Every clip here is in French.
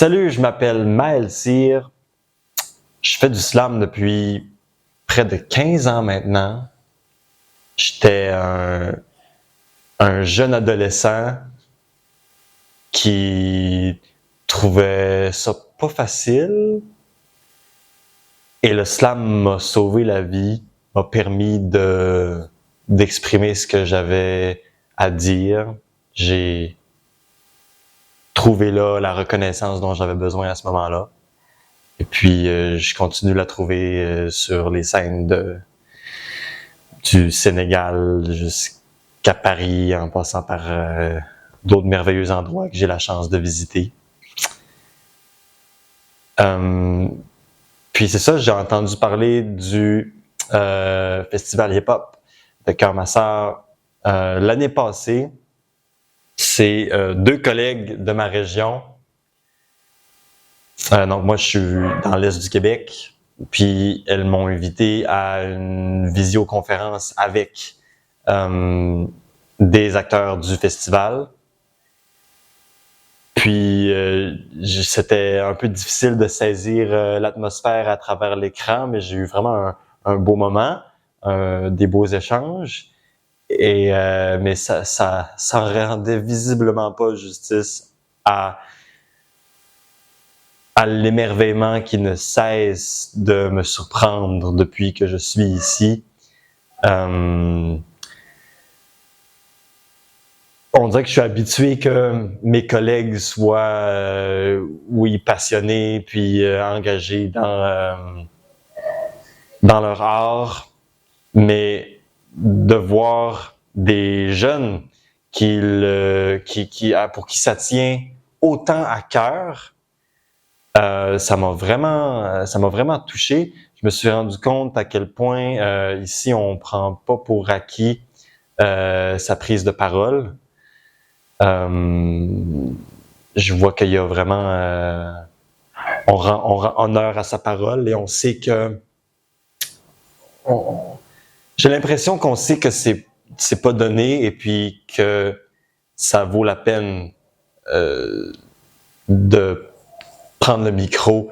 Salut, je m'appelle Maël Cyr. Je fais du slam depuis près de 15 ans maintenant. J'étais un jeune adolescent qui trouvait ça pas facile. Et le slam m'a sauvé la vie, m'a permis d'exprimer ce que j'avais à dire. J'ai trouvé là la reconnaissance dont j'avais besoin à ce moment-là. Et puis, je continue de la trouver sur les scènes du Sénégal jusqu'à Paris, en passant par d'autres merveilleux endroits que j'ai la chance de visiter. Puis c'est ça, j'ai entendu parler du festival hip-hop de Cœur-ma-Sœur l'année passée. C'est deux collègues de ma région. Donc moi, je suis dans l'Est du Québec, puis elles m'ont invité à une visioconférence avec des acteurs du festival. Puis c'était un peu difficile de saisir l'atmosphère à travers l'écran, mais j'ai eu vraiment un beau moment, des beaux échanges. Et mais ça rendait visiblement pas justice à l'émerveillement qui ne cesse de me surprendre depuis que je suis ici. On dirait que je suis habitué que mes collègues soient oui, passionnés puis engagés dans leur art, mais de voir des jeunes pour qui ça tient autant à cœur, ça m'a vraiment touché. Je me suis rendu compte à quel point ici on prend pas pour acquis sa prise de parole. Je vois qu'il y a vraiment on rend honneur à sa parole et on sait que j'ai l'impression qu'on sait que c'est pas donné et puis que ça vaut la peine de prendre le micro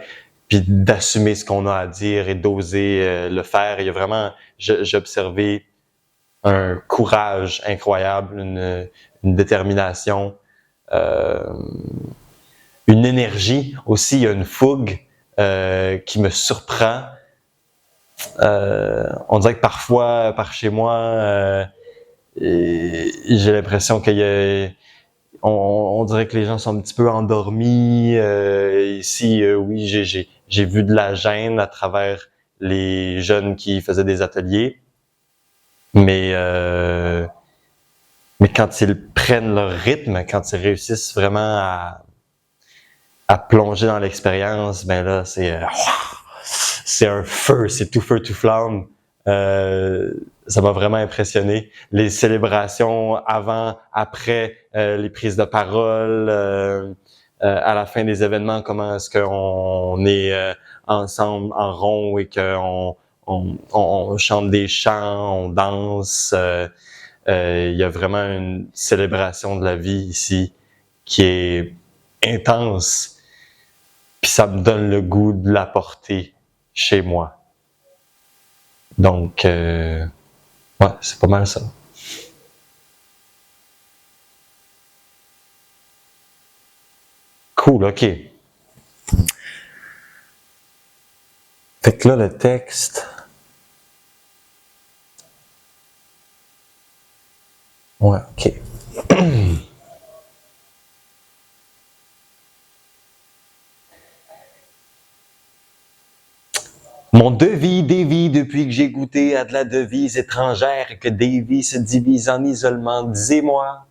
puis d'assumer ce qu'on a à dire et d'oser le faire. Il y a vraiment, j'ai observé un courage incroyable, une détermination, une énergie aussi, il y a une fougue qui me surprend. On dirait que parfois, par chez moi, j'ai l'impression qu'il y a on dirait que les gens sont un petit peu endormis. Ici, oui, j'ai vu de la gêne à travers les jeunes qui faisaient des ateliers. Mais quand ils prennent leur rythme, quand ils réussissent vraiment à plonger dans l'expérience, ben là, c'est un feu, c'est tout feu, tout flamme. Ça m'a vraiment impressionné. Les célébrations avant, après, les prises de parole, à la fin des événements, comment est-ce qu'on est ensemble en rond et qu'on on chante des chants, on danse. Il y a vraiment une célébration de la vie ici qui est intense. Puis ça me donne le goût de la porter chez moi. Donc, ouais, c'est pas mal ça. Cool, ok. Fait que là, le texte. Ouais, ok. Mon devis dévie depuis que j'ai goûté à de la devise étrangère et que des vies se divisent en isolement. Disez-moi,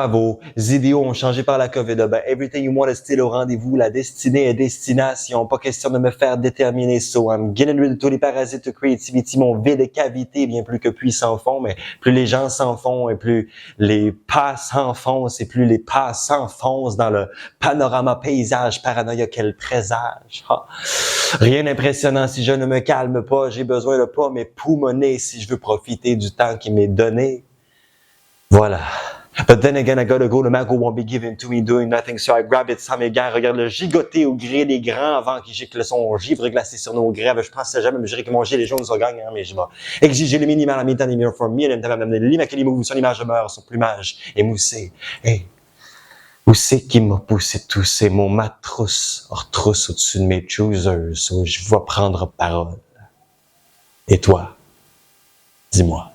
vos idéaux ont changé par la COVID. Ben, everything you want is still au rendez-vous. La destinée est destination. Pas question de me faire déterminer. So I'm getting rid of tous les parasites de creativity. Mon vide cavité bien plus que puissant fond. Mais plus les gens s'en font et plus les pas s'enfoncent et plus les pas s'enfoncent dans le panorama paysage paranoïa qu'elle présage. Ah. Rien d'impressionnant si je ne me calme pas. J'ai besoin de pas m'époumoner si je veux profiter du temps qui m'est donné. Voilà. But then again, I gotta go, the mango won't be given to me doing nothing, so I grab it sans mégarde, regarde le gigoter au gré des grands vents qui giclent son givre glacé sur nos grèves. Je pense que jamais me jurer que mon gilet jaune soit gagnant, mais je vais exiger le minimal à mi-temps des uniformes, l'immaculé son image demeure, son plumage émoussé. Hey, où c'est qui m'a poussé tous ces mots, ma trousse retrousse au-dessus de mes choosers, où je vais prendre parole. Et toi, dis-moi.